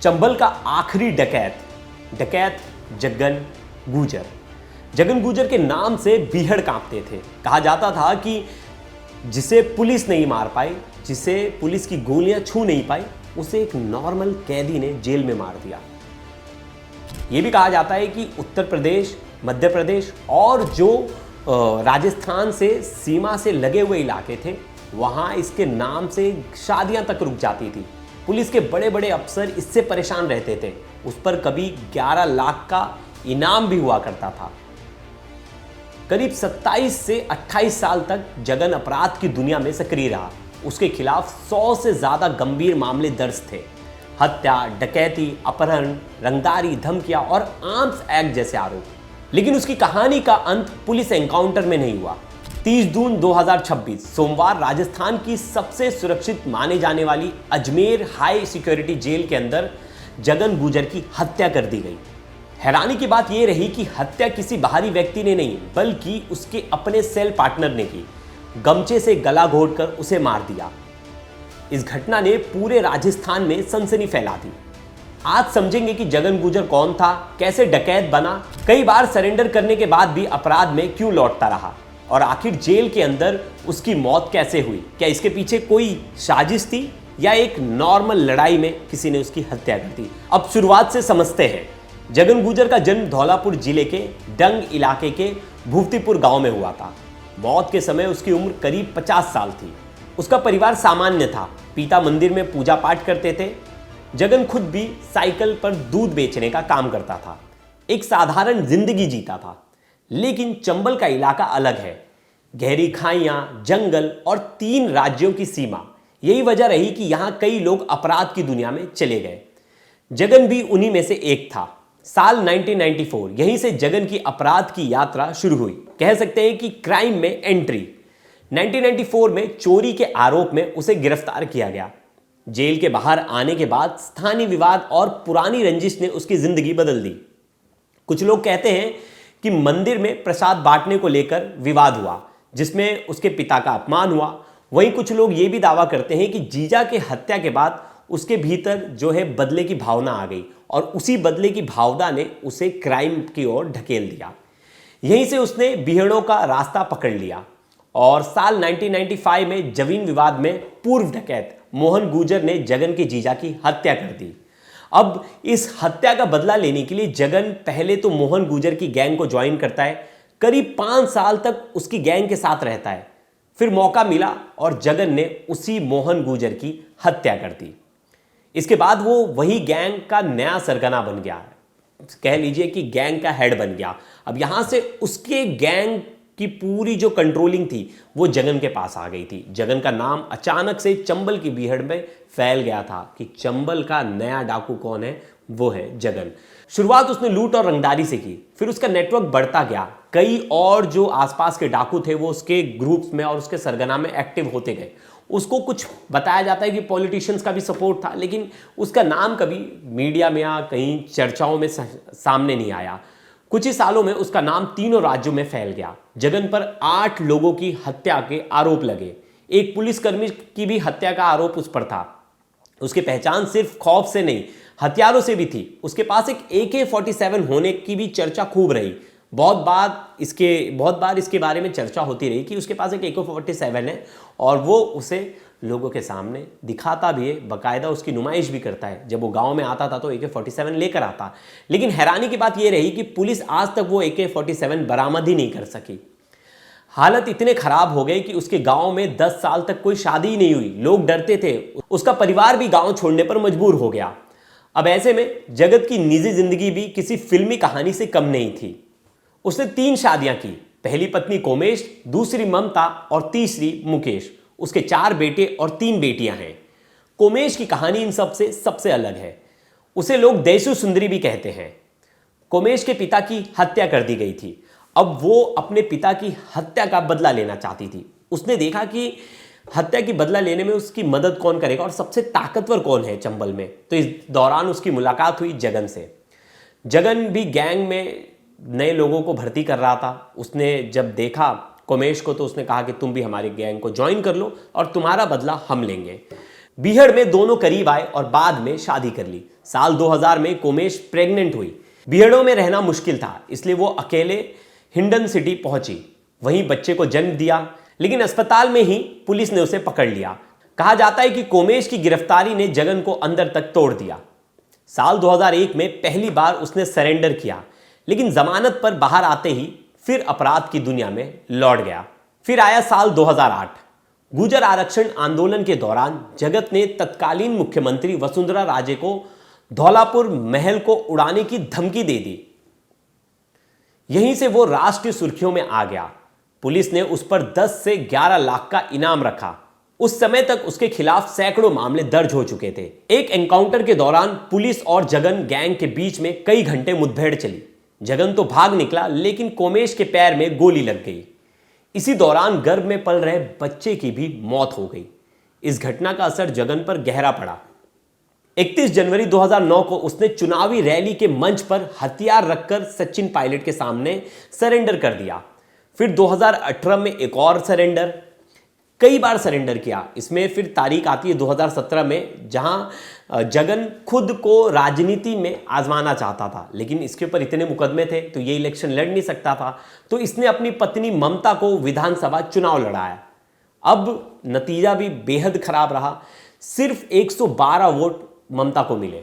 चंबल का आखिरी डकैत जगन गुजर। जगन गुजर के नाम से बीहड़ कांपते थे। कहा जाता था कि जिसे पुलिस नहीं मार पाई, जिसे पुलिस की गोलियां छू नहीं पाई, उसे एक नॉर्मल कैदी ने जेल में मार दिया। यह भी कहा जाता है कि उत्तर प्रदेश, मध्य प्रदेश और जो राजस्थान से सीमा से लगे हुए इलाके थे, वहां इसके नाम से शादियां तक रुक जाती थी। पुलिस के बड़े बड़े अफसर इससे परेशान रहते थे। उस पर कभी 11 लाख का इनाम भी हुआ करता था। करीब 27 से 28 साल तक जगन अपराध की दुनिया में सक्रिय रहा। उसके खिलाफ 100 से ज्यादा गंभीर मामले दर्ज थे। हत्या, डकैती, अपहरण, रंगदारी, धमकियां और आर्म्स एक्ट जैसे आरोप। लेकिन उसकी कहानी का अंत पुलिस एनकाउंटर में नहीं हुआ। 30 जून 2026 सोमवार राजस्थान की सबसे सुरक्षित माने जाने वाली अजमेर हाई सिक्योरिटी जेल के अंदर जगन गुजर की हत्या कर दी गई। हैरानी की बात यह रही कि हत्या किसी बाहरी व्यक्ति ने नहीं, बल्कि उसके अपने सेल पार्टनर ने की। गमछे से गला घोंटकर उसे मार दिया। इस घटना ने पूरे राजस्थान में सनसनी फैला दी। आज समझेंगे कि जगन गुजर कौन था, कैसे डकैत बना, कई बार सरेंडर करने के बाद भी अपराध में क्यों लौटता रहा, और आखिर जेल के अंदर उसकी मौत कैसे हुई। क्या इसके पीछे कोई साजिश थी या एक नॉर्मल लड़ाई में किसी ने उसकी हत्या कर दी। अब शुरुआत से समझते हैं। जगन गुजर का जन्म धौलापुर जिले के डंग इलाके के भुवतीपुर गांव में हुआ था। मौत के समय उसकी उम्र करीब 50 साल थी। उसका परिवार सामान्य था। पिता मंदिर में पूजा पाठ करते थे। जगन खुद भी साइकिल पर दूध बेचने का काम करता था। एक साधारण जिंदगी जीता था। लेकिन चंबल का इलाका अलग है। गहरी खाइयां, जंगल और 3 राज्यों की सीमा, यही वजह रही कि यहां कई लोग अपराध की दुनिया में चले गए। जगन भी उन्हीं में से एक था। साल 1994 यहीं से जगन की अपराध की यात्रा शुरू हुई। कह सकते हैं कि क्राइम में एंट्री। 1994 में चोरी के आरोप में उसे गिरफ्तार किया गया। जेल के बाहर आने के बाद स्थानीय विवाद और पुरानी रंजिश ने उसकी जिंदगी बदल दी। कुछ लोग कहते हैं कि मंदिर में प्रसाद बांटने को लेकर विवाद हुआ, जिसमें उसके पिता का अपमान हुआ। वहीं कुछ लोग ये भी दावा करते हैं कि जीजा के हत्या के बाद उसके भीतर जो है बदले की भावना आ गई और उसी बदले की भावना ने उसे क्राइम की ओर ढकेल दिया। यहीं से उसने बीहड़ों का रास्ता पकड़ लिया और साल 1995 में जमीन विवाद में पूर्व डकैत मोहन गुजर ने जगन के जीजा की हत्या कर दी। अब इस हत्या का बदला लेने के लिए जगन पहले तो मोहन गुजर की गैंग को ज्वाइन करता है। करीब 5 साल तक उसकी गैंग के साथ रहता है। फिर मौका मिला और जगन ने उसी मोहन गुजर की हत्या कर दी। इसके बाद वो वही गैंग का नया सरगना बन गया, कह लीजिए कि गैंग का हेड बन गया। अब यहां से उसके गैंग की पूरी जो कंट्रोलिंग थी वो जगन के पास आ गई थी। जगन का नाम अचानक से चंबल की बीहड़ में फैल गया था कि चंबल का नया डाकू कौन है, वो है जगन। शुरुआत उसने लूट और रंगदारी से की, फिर उसका नेटवर्क बढ़ता गया। कई और जो आसपास के डाकू थे वो उसके ग्रुप्स में और उसके सरगना में एक्टिव होते गए। उसको कुछ बताया जाता है कि पॉलिटिशियंस का भी सपोर्ट था, लेकिन उसका नाम कभी मीडिया में या कहीं चर्चाओं में सामने नहीं आया। कुछ ही सालों में उसका नाम तीनों राज्यों में फैल गया। जगन पर 8 लोगों की हत्या के आरोप लगे। एक पुलिसकर्मी की भी हत्या का आरोप उस पर था। उसकी पहचान सिर्फ खौफ से नहीं, हथियारों से भी थी। उसके पास एक AK-47 होने की भी चर्चा खूब रही। बहुत बार इसके बारे में चर्चा होती रही कि उसके पास एक AK-47 है और वो उसे लोगों के सामने दिखाता भी है, बाकायदा उसकी नुमाइश भी करता है। जब वो गांव में आता था तो AK-47 लेकर आता। लेकिन हैरानी की बात यह रही कि पुलिस आज तक वो AK-47 बरामद ही नहीं कर सकी। हालत इतने खराब हो गए कि उसके गांव में 10 साल तक कोई शादी ही नहीं हुई। लोग डरते थे। उसका परिवार भी गांव छोड़ने पर मजबूर हो गया। अब ऐसे में जगत की निजी जिंदगी भी किसी फिल्मी कहानी से कम नहीं थी। उसने 3 शादियां की। पहली पत्नी कोमेश, दूसरी ममता और तीसरी मुकेश। उसके 4 बेटे और 3 बेटियां हैं। कोमेश की कहानी इन सबसे सबसे अलग है। उसे लोग देशु सुंदरी भी कहते हैं। कोमेश के पिता की हत्या कर दी गई थी। अब वो अपने पिता की हत्या का बदला लेना चाहती थी। उसने देखा कि हत्या की बदला लेने में उसकी मदद कौन करेगा और सबसे ताकतवर कौन है चंबल में। तो इस दौरान उसकी मुलाकात हुई जगन से। जगन भी गैंग में नए लोगों को भर्ती कर रहा था। उसने जब देखा कोमेश को तो उसने कहा कि तुम भी हमारी गैंग को ज्वाइन कर लो और तुम्हारा बदला हम लेंगे। बीहड़ में दोनों करीब आए और बाद में शादी कर ली। साल 2000 में कोमेश प्रेग्नेंट हुई। बीहड़ों में रहना मुश्किल था, इसलिए वो अकेले हिंडन सिटी पहुंची, वहीं बच्चे को जन्म दिया। लेकिन अस्पताल में ही पुलिस ने उसे पकड़ लिया। कहा जाता है कि कोमेश की गिरफ्तारी ने जगन को अंदर तक तोड़ दिया। साल 2001 में पहली बार उसने सरेंडर किया, लेकिन जमानत पर बाहर आते ही फिर अपराध की दुनिया में लौट गया। फिर आया साल 2008। गुर्जर आरक्षण आंदोलन के दौरान जगत ने तत्कालीन मुख्यमंत्री वसुंधरा राजे को धौलापुर महल को उड़ाने की धमकी दे दी। यहीं से वो राष्ट्रीय सुर्खियों में आ गया। पुलिस ने उस पर 10 से 11 लाख का इनाम रखा। उस समय तक उसके खिलाफ सैकड़ों मामले दर्ज हो चुके थे। एक एनकाउंटर के दौरान पुलिस और जगन गैंग के बीच में कई घंटे मुठभेड़ चली। जगन तो भाग निकला, लेकिन कोमेश के पैर में गोली लग गई। इसी दौरान गर्भ में पल रहे बच्चे की भी मौत हो गई। इस घटना का असर जगन पर गहरा पड़ा। 31 जनवरी 2009 को उसने चुनावी रैली के मंच पर हथियार रखकर सचिन पायलट के सामने सरेंडर कर दिया। फिर 2018 में एक और सरेंडर, कई बार सरेंडर किया। इसमें फिर तारीख आती है 2017 में, जहां जगन खुद को राजनीति में आजमाना चाहता था, लेकिन इसके ऊपर इतने मुकदमे थे तो ये इलेक्शन लड़ नहीं सकता था। तो इसने अपनी पत्नी ममता को विधानसभा चुनाव लड़ाया। अब नतीजा भी बेहद खराब रहा। सिर्फ 112 वोट ममता को मिले,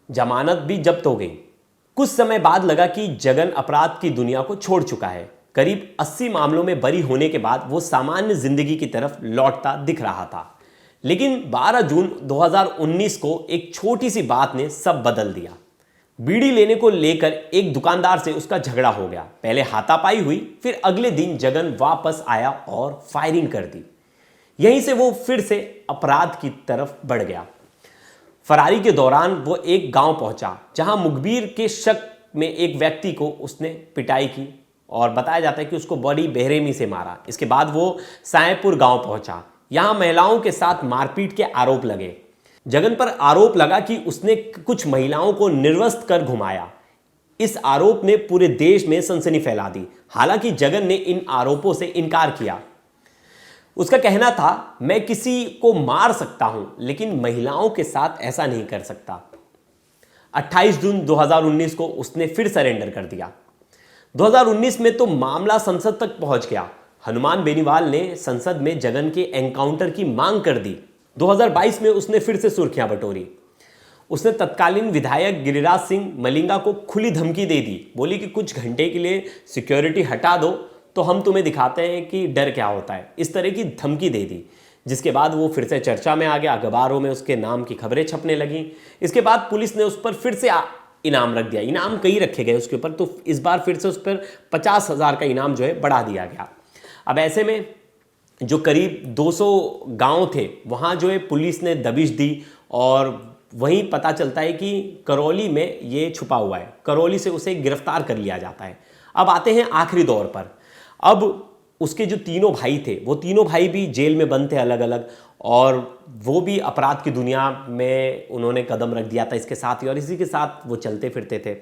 जमानत भी जब्त हो गई। कुछ समय बाद लगा कि जगन अपराध की दुनिया को छोड़ चुका है। करीब 80 मामलों में बरी होने के बाद वो सामान्य जिंदगी की तरफ लौटता दिख रहा था। लेकिन 12 जून 2019 को एक छोटी सी बात ने सब बदल दिया। बीड़ी लेने को लेकर एक दुकानदार से उसका झगड़ा हो गया। पहले हाथापाई हुई, फिर अगले दिन जगन वापस आया और फायरिंग कर दी। यहीं से वो फिर से अपराध की तरफ बढ़ गया। फरारी के दौरान वो एक गांव पहुंचा, जहां मुखबिर के शक में एक व्यक्ति को उसने पिटाई की और बताया जाता है कि उसको बड़ी बेरहमी से मारा। इसके बाद वो सायपुर गांव पहुंचा। यहां महिलाओं के साथ मारपीट के आरोप लगे। जगन पर आरोप लगा कि उसने कुछ महिलाओं को निर्वस्त्र कर घुमाया। इस आरोप ने पूरे देश में सनसनी फैला दी। हालांकि जगन ने इन आरोपों से इनकार किया। उसका कहना था, मैं किसी को मार सकता हूं, लेकिन महिलाओं के साथ ऐसा नहीं कर सकता। 28 जून 2019 को उसने फिर सरेंडर कर दिया। 2019 में तो मामला संसद तक पहुंच गया। हनुमान बेनीवाल ने संसद में जगन के एनकाउंटर की मांग कर दी। 2022 में उसने फिर से सुर्खियां बटोरी। उसने तत्कालीन विधायक गिरिराज सिंह मलिंगा को खुली धमकी दे दी। बोली कि कुछ घंटे के लिए सिक्योरिटी हटा दो तो हम तुम्हें दिखाते हैं कि डर क्या होता है। इस तरह की धमकी दे दी, जिसके बाद वो फिर से चर्चा में आ गया। अखबारों में उसके नाम की खबरें छपने लगी। इसके बाद पुलिस ने उस पर फिर से इनाम रख दिया। इनाम कई रखे गए उसके ऊपर, तो इस बार फिर से उस पर 50,000 का इनाम जो है बढ़ा दिया गया। अब ऐसे में जो करीब 200 गांव थे, वहाँ जो है पुलिस ने दबिश दी और वहीं पता चलता है कि करौली में ये छुपा हुआ है। करौली से उसे गिरफ्तार कर लिया जाता है। अब आते हैं आखिरी दौर पर। अब उसके जो तीनों भाई थे, वो तीनों भाई भी जेल में बंद थे अलग अलग, और वो भी अपराध की दुनिया में उन्होंने कदम रख दिया था इसके साथ ही, और इसी के साथ वो चलते फिरते थे।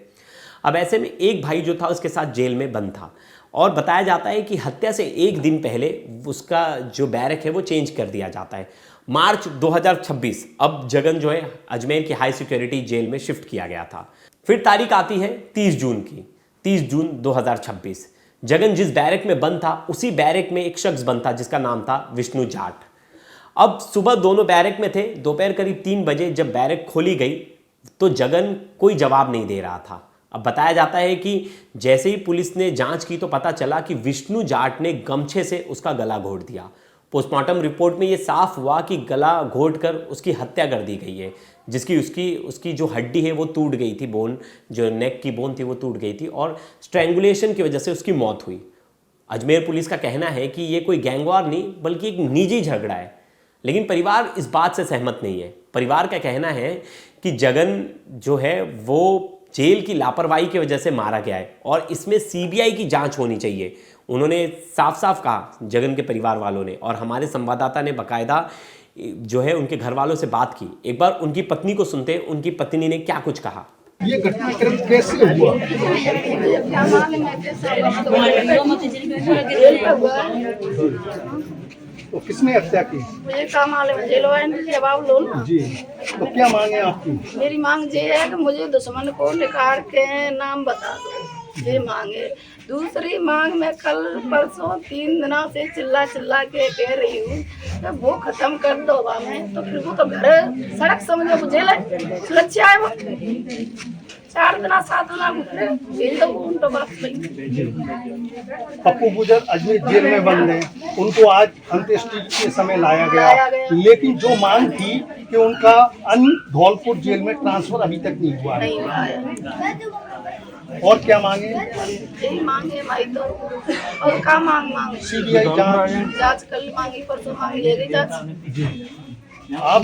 अब ऐसे में एक भाई जो था उसके साथ जेल में बंद था, और बताया जाता है कि हत्या से एक दिन पहले उसका जो बैरक है वो चेंज कर दिया जाता है। मार्च 2026 अब जगन जो है अजमेर की हाई सिक्योरिटी जेल में शिफ्ट किया गया था। फिर तारीख आती है 30 जून की। 30 जून 2026 जगन जिस बैरक में बंद था, उसी बैरक में एक शख्स बंद था जिसका नाम था विष्णु जाट। अब सुबह दोनों बैरक में थे। दोपहर करीब 3 बजे जब बैरक खोली गई तो जगन कोई जवाब नहीं दे रहा था। अब बताया जाता है कि जैसे ही पुलिस ने जांच की तो पता चला कि विष्णु जाट ने गमछे से उसका गला घोट दिया। पोस्टमार्टम रिपोर्ट में यह साफ हुआ कि गला घोटकर उसकी हत्या कर दी गई है, जिसकी उसकी जो हड्डी है वो टूट गई थी, बोन जो नेक की बोन थी वो टूट गई थी, और स्ट्रैंगुलेशन की वजह से उसकी मौत हुई। अजमेर पुलिस का कहना है कि ये कोई गैंगवार नहीं बल्कि एक निजी झगड़ा है, लेकिन परिवार इस बात से सहमत नहीं है। परिवार का कहना है कि जगन जो है वो जेल की लापरवाही की वजह से मारा गया है और इसमें सीबीआई की जांच होनी चाहिए। उन्होंने साफ साफ कहा जगन के परिवार वालों ने, और हमारे संवाददाता ने बाकायदा जो है उनके घर वालों से बात की। एक बार उनकी पत्नी को सुनते हैं, उनकी पत्नी ने क्या कुछ कहा। ये घटनाक्रम कैसे हुआ? तो किसने हत्या की? मुझे काम वाले में जेल वाले जवाब लो ना। जी, तो क्या मांगे आपकी? मेरी मांग ये है कि मुझे दुश्मन को निकाल के नाम बता दो, ये मांगे। दूसरी मांग मैं कल परसों 3 दिनों से चिल्ला चिल्ला के कह रही हूँ कि वो खत्म कर दो हमें, तो फिर वो तो घर सड़क समझो मुझे सुरक्षा है। वो 4 दिन 7 दिन घूमे जेल तो वो उनको बात नहीं। पप्पू गुजर अजमेर जेल में बंद हैं, उनको आज अंत्येष्टि के समय लाया गया, लेकिन जो मांग थी कि उनका धौलपुर जेल में ट्रांसफर अभी तक नहीं हुआ है। नहीं आया। और क्या मांगे? यही मांगे भाई, तो और क्या मांग सीबीआई जांच कल मांगी, परसों मांगी, ले गई जांच। जी, आप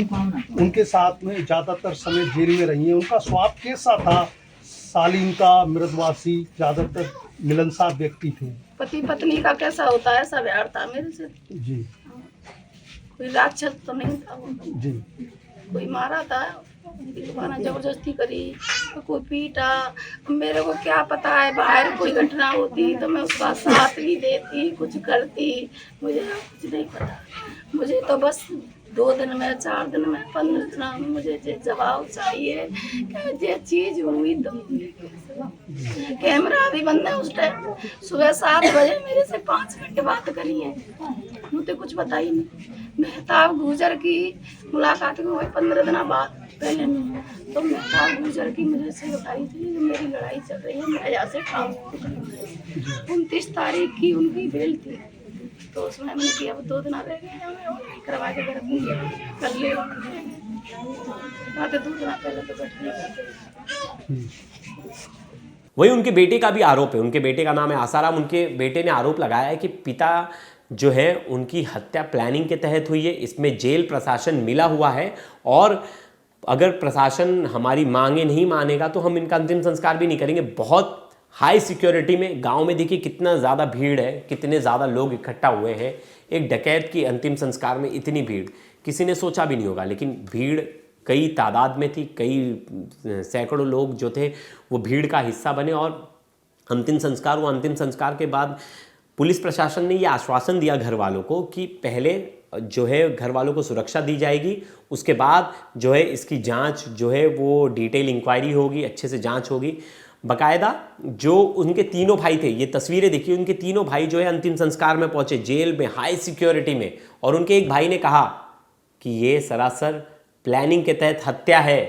उनके साथ में ज्यादातर समय जेल में रही हैं, उनका स्वभाव कैसा था? शालीनता, मृदुभाषी, ज्यादातर मिलनसार व्यक्ति थे। पति पत्नी का कैसा होता है ऐसा व्यवहार था मेरे से। जी कोई राक्षस तो नहीं था वो। जी, कोई मारा था, दीवाना जबरदस्ती करी, तो कोई पीटा। मेरे को क्या पता है, बाहर कोई घटना होती तो मैं उसका साथ भी देती, कुछ करती, मुझे कुछ नहीं पता। मुझे तो बस 2 दिन में, 4 दिन में, 15 दिन में मुझे जवाब चाहिए कि ये चीज हुई। तो कैमरा भी बंद है उस टाइम। सुबह 7 बजे मेरे से 5 घंटे बात करी है, मुझे कुछ पता ही नहीं। मेहताब गुजर की मुलाकात हुई 15 दिन बाद पहले में, तो मेहताब गुजर की मुझे से बताई थी कि मेरी लड़ाई चल रही है, मैं यहाँ से ट्रांसफर 29 तारीख की उनकी बेल थी, तो उसमें मैंने किया 2 दिन रह गए करवा के घर कर ले आते 2 दिन पहले तो बैठने। वही उनके बेटे का भी आरोप है, उनके बेटे का नाम है आसाराम। उनके बेटे ने आरोप लगाया है कि पिता जो है उनकी हत्या प्लानिंग के तहत हुई है, इसमें जेल प्रशासन मिला हुआ है और अगर प्रशासन हमारी मांगे नहीं मानेगा तो हम इनका अंतिम संस्कार भी नहीं करेंगे। बहुत हाई सिक्योरिटी में गांव में देखिए कितना ज़्यादा भीड़ है, कितने ज़्यादा लोग इकट्ठा हुए हैं। एक डकैत की अंतिम संस्कार में इतनी भीड़ किसी ने सोचा भी नहीं होगा, लेकिन भीड़ कई तादाद में थी, कई सैकड़ों लोग जो थे वो भीड़ का हिस्सा बने और अंतिम संस्कार हुआ। अंतिम संस्कार के बाद पुलिस प्रशासन ने ये आश्वासन दिया घर वालों को कि पहले जो है घर वालों को सुरक्षा दी जाएगी, उसके बाद जो है इसकी जांच जो है वो डिटेल इंक्वायरी होगी, अच्छे से जांच होगी। बाकायदा जो उनके तीनों भाई थे, ये तस्वीरें देखिए, उनके तीनों भाई जो है अंतिम संस्कार में पहुंचे जेल में हाई सिक्योरिटी में, और उनके एक भाई ने कहा कि ये सरासर प्लानिंग के तहत हत्या है,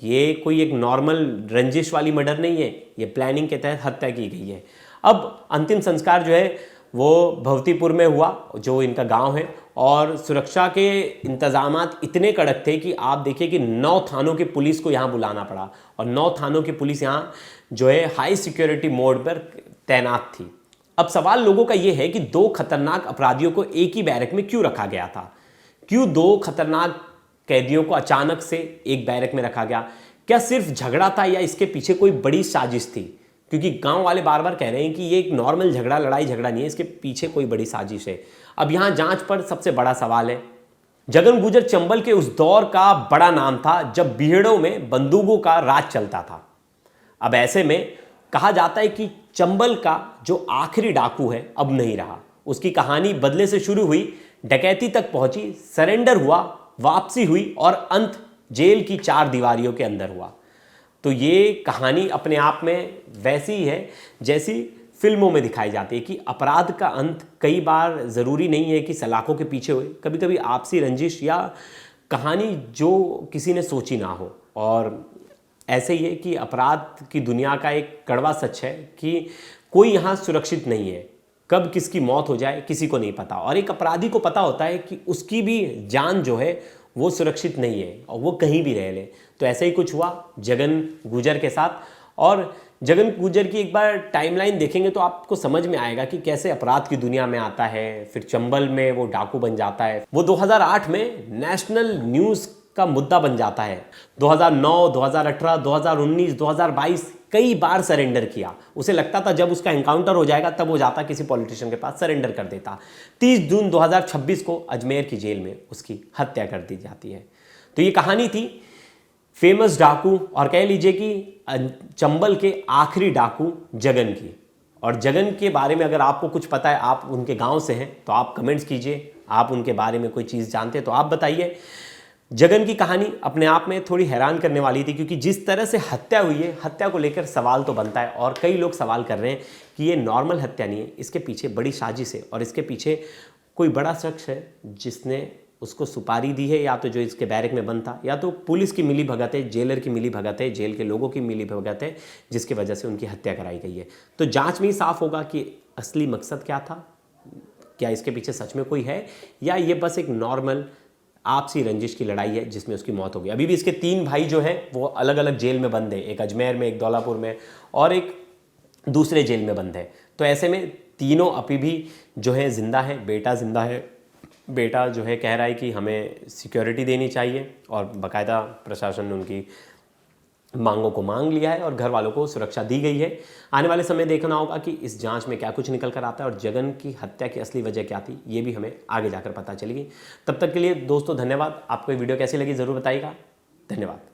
ये कोई एक नॉर्मल रंजिश वाली मर्डर नहीं है, ये प्लानिंग के तहत हत्या की गई है। अब अंतिम संस्कार जो है वो भवतीपुर में हुआ, जो इनका गांव है, और सुरक्षा के इंतजामात इतने कड़क थे कि आप देखिए कि 9 थानों की पुलिस को यहाँ बुलाना पड़ा और 9 थानों की पुलिस यहाँ जो है हाई सिक्योरिटी मोड पर तैनात थी। अब सवाल लोगों का ये है कि 2 खतरनाक अपराधियों को एक ही बैरक में क्यों रखा गया था? क्यों 2 खतरनाक कैदियों को अचानक से एक बैरक में रखा गया? क्या सिर्फ झगड़ा था या इसके पीछे कोई बड़ी साजिश थी? क्योंकि गांव वाले बार बार कह रहे हैं कि ये एक नॉर्मल झगड़ा, लड़ाई झगड़ा नहीं है, इसके पीछे कोई बड़ी साजिश है। अब यहां जांच पर सबसे बड़ा सवाल है, जगन गुजर चंबल के उस दौर का बड़ा नाम था जब बीहड़ों में बंदूकों का राज चलता था। अब ऐसे में कहा जाता है कि चंबल का जो आखिरी डाकू है अब नहीं रहा। उसकी कहानी बदले से शुरू हुई, डकैती तक पहुंची, सरेंडर हुआ, वापसी हुई और अंत जेल की 4 दीवारियों के अंदर हुआ। तो ये कहानी अपने आप में वैसी ही है जैसी फिल्मों में दिखाई जाती है कि अपराध का अंत कई बार ज़रूरी नहीं है कि सलाखों के पीछे हुए, कभी कभी आपसी रंजिश या कहानी जो किसी ने सोची ना हो। और ऐसे ही है कि अपराध की दुनिया का एक कड़वा सच है कि कोई यहाँ सुरक्षित नहीं है, कब किसकी मौत हो जाए किसी को नहीं पता, और एक अपराधी को पता होता है कि उसकी भी जान जो है वो सुरक्षित नहीं है और वो कहीं भी रह ले। तो ऐसा ही कुछ हुआ जगन गुजर के साथ। और जगन गुजर की एक बार टाइमलाइन देखेंगे तो आपको समझ में आएगा कि कैसे अपराध की दुनिया में आता है, फिर चंबल में वो डाकू बन जाता है, वो 2008 में नेशनल न्यूज़ का मुद्दा बन जाता है। 2009, 2018, 2019, 2022 कई बार सरेंडर किया। उसे लगता था जब उसका एनकाउंटर हो जाएगा तब वो जाता किसी पॉलिटिशियन के पास, सरेंडर कर देता। 30 जून 2026 को अजमेर की जेल में उसकी हत्या कर दी जाती है। तो ये कहानी थी फेमस डाकू और कह लीजिए कि चंबल के आखिरी डाकू जगन की। और जगन के बारे में अगर आपको कुछ पता है, आप उनके गांव से हैं, तो आप कमेंट्स कीजिए। आप उनके बारे में कोई चीज़ जानते हैं तो आप बताइए। जगन की कहानी अपने आप में थोड़ी हैरान करने वाली थी, क्योंकि जिस तरह से हत्या हुई है, हत्या को लेकर सवाल तो बनता है और कई लोग सवाल कर रहे हैं कि ये नॉर्मल हत्या नहीं है, इसके पीछे बड़ी साजिश है और इसके पीछे कोई बड़ा शख्स है जिसने उसको सुपारी दी है, या तो जो इसके बैरक में बंद था, या तो पुलिस की मिली भगत है, जेलर की मिली भगत है, जेल के लोगों की मिली भगत है, जिसकी वजह से उनकी हत्या कराई गई है। तो जांच में ही साफ होगा कि असली मकसद क्या था, क्या इसके पीछे सच में कोई है, या ये बस एक नॉर्मल आपसी रंजिश की लड़ाई है जिसमें उसकी मौत हो गई। अभी भी इसके 3 भाई जो है वो अलग अलग जेल में बंद है, एक अजमेर में, एक धौलापुर में और एक दूसरे जेल में बंद है। तो ऐसे में तीनों अभी भी जो है जिंदा है, बेटा जिंदा है। बेटा जो है कह रहा है कि हमें सिक्योरिटी देनी चाहिए और बाकायदा प्रशासन ने उनकी मांगों को मांग लिया है और घर वालों को सुरक्षा दी गई है। आने वाले समय देखना होगा कि इस जांच में क्या कुछ निकल कर आता है और जगन की हत्या की असली वजह क्या थी, ये भी हमें आगे जाकर पता चलेगी। तब तक के लिए दोस्तों धन्यवाद। आपको ये वीडियो कैसी लगी ज़रूर बताइएगा। धन्यवाद।